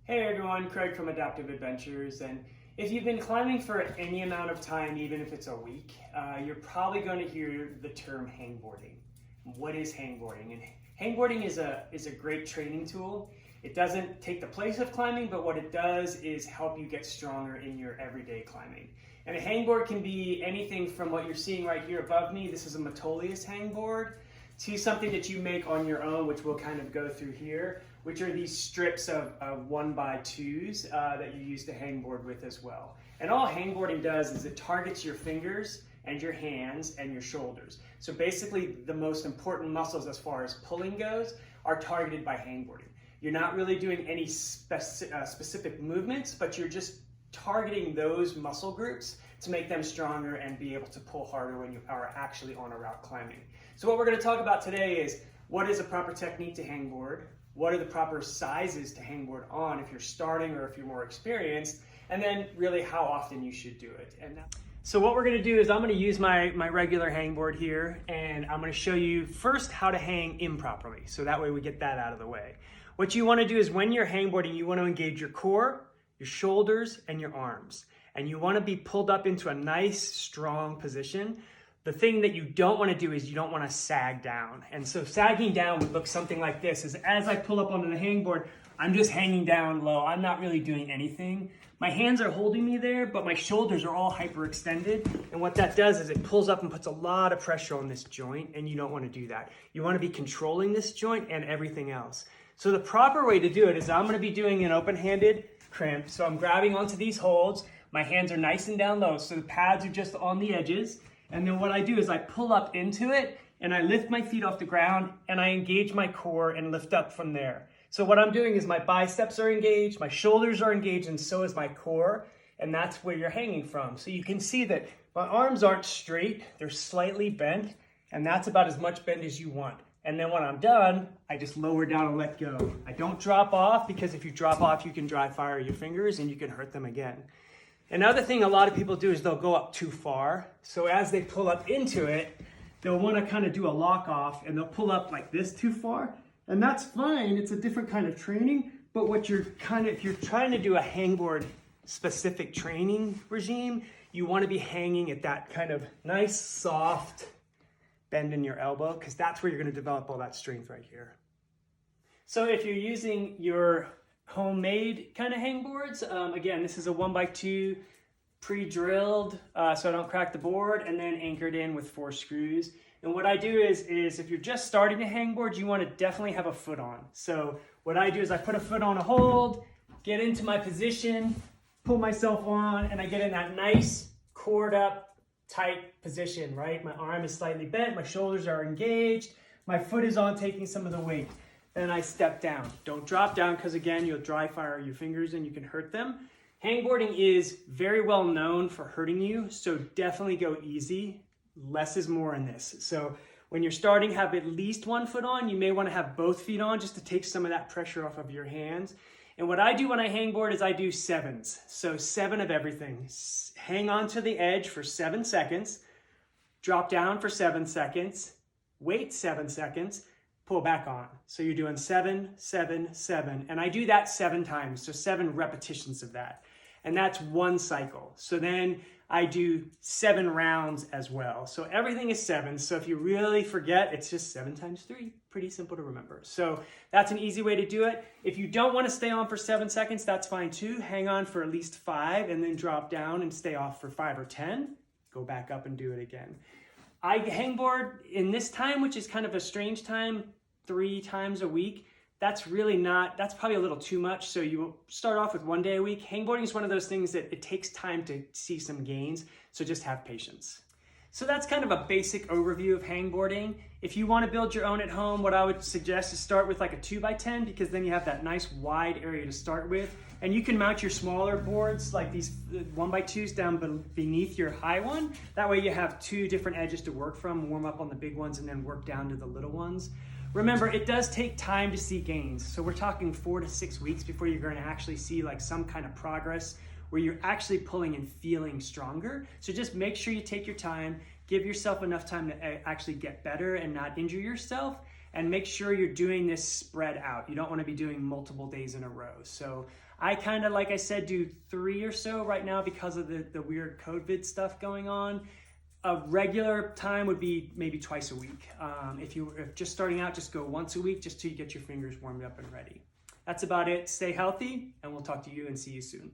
Hey everyone, Craig from Adaptive Adventures, and if you've been climbing for any amount of time, even if it's a week, you're probably going to hear the term hangboarding. What is hangboarding? And hangboarding is a great training tool. It doesn't take the place of climbing, but what it does is help you get stronger in your everyday climbing. And a hangboard can be anything from what you're seeing right here above me. This is a Metolius hangboard, to something that you make on your own, which we'll kind of go through here, which are these strips of 1x2s that you use to hangboard with as well. And all hangboarding does is it targets your fingers and your hands and your shoulders. So basically the most important muscles as far as pulling goes are targeted by hangboarding. You're not really doing any specific movements, but you're just targeting those muscle groups to make them stronger and be able to pull harder when you are actually on a route climbing. So what we're going to talk about today is what is a proper technique to hangboard, what are the proper sizes to hangboard on if you're starting or if you're more experienced, and then really how often you should do it. So what we're going to do is I'm going to use my regular hangboard here, and I'm going to show you first how to hang improperly, so that way we get that out of the way. What you want to do is when you're hangboarding, you want to engage your core, your shoulders, and your arms. And you want to be pulled up into a nice, strong position. The thing that you don't want to do is you don't want to sag down. And so sagging down would look something like this. Is as I pull up onto the hangboard, I'm just hanging down low. I'm not really doing anything. My hands are holding me there, but my shoulders are all hyperextended. And what that does is it pulls up and puts a lot of pressure on this joint, and you don't want to do that. You want to be controlling this joint and everything else. So the proper way to do it is I'm going to be doing an open-handed crimp. So I'm grabbing onto these holds. My hands are nice and down low, so the pads are just on the edges. And then what I do is I pull up into it and I lift my feet off the ground and I engage my core and lift up from there. So what I'm doing is my biceps are engaged, my shoulders are engaged, and so is my core. And that's where you're hanging from. So you can see that my arms aren't straight, they're slightly bent, and that's about as much bend as you want. And then when I'm done, I just lower down and let go. I don't drop off, because if you drop off, you can dry fire your fingers and you can hurt them again. Another thing a lot of people do is they'll go up too far. So as they pull up into it, they'll want to kind of do a lock off and they'll pull up like this too far. And that's fine. It's a different kind of training. But what you're if you're trying to do a hangboard specific training regime, you want to be hanging at that kind of nice, soft bend in your elbow, because that's where you're going to develop all that strength right here. So if you're using your homemade kind of hangboards, again, this is a 1x2 pre-drilled, so I don't crack the board, and then anchored in with 4 screws. And what I do is if you're just starting to hangboard, you want to definitely have a foot on. So what I do is I put a foot on a hold, get into my position, pull myself on, and I get in that nice cored up tight position, right? My arm is slightly bent, my shoulders are engaged, my foot is on taking some of the weight. Then I step down. Don't drop down, because again, you'll dry fire your fingers and you can hurt them. Hangboarding is very well known for hurting you, so definitely go easy. Less is more in this. So when you're starting, have at least one foot on. You may want to have both feet on just to take some of that pressure off of your hands. And what I do when I hangboard is I do 7s. So 7 of everything. Hang on to the edge for 7 seconds, drop down for 7 seconds, wait 7 seconds, pull back on. So you're doing 7, 7, 7. And I do that 7 times, so 7 repetitions of that. And that's one cycle. So then I do 7 rounds as well. So everything is 7. So if you really forget, it's just 7 times 3. Pretty simple to remember. So that's an easy way to do it. If you don't want to stay on for 7 seconds, that's fine too. Hang on for at least 5 and then drop down and stay off for 5 or 10. Go back up and do it again. I hangboard in this time, which is kind of a strange time, 3 times a week. That's probably a little too much. So you start off with 1 day a week. Hangboarding is one of those things that it takes time to see some gains. So just have patience. So that's kind of a basic overview of hangboarding. If you want to build your own at home, what I would suggest is start with like a 2x10, because then you have that nice wide area to start with. And you can mount your smaller boards like these 1x2s down beneath your high one. That way you have 2 different edges to work from, warm up on the big ones and then work down to the little ones. Remember, it does take time to see gains. So we're talking 4 to 6 weeks before you're going to actually see like some kind of progress where you're actually pulling and feeling stronger. So just make sure you take your time, give yourself enough time to actually get better and not injure yourself. and make sure you're doing this spread out. You don't want to be doing multiple days in a row. So I kind of, like I said, do 3 or so right now because of the weird COVID stuff going on. A regular time would be maybe twice a week. If just starting out, just go once a week just to get your fingers warmed up and ready. That's about it. Stay healthy, and we'll talk to you and see you soon.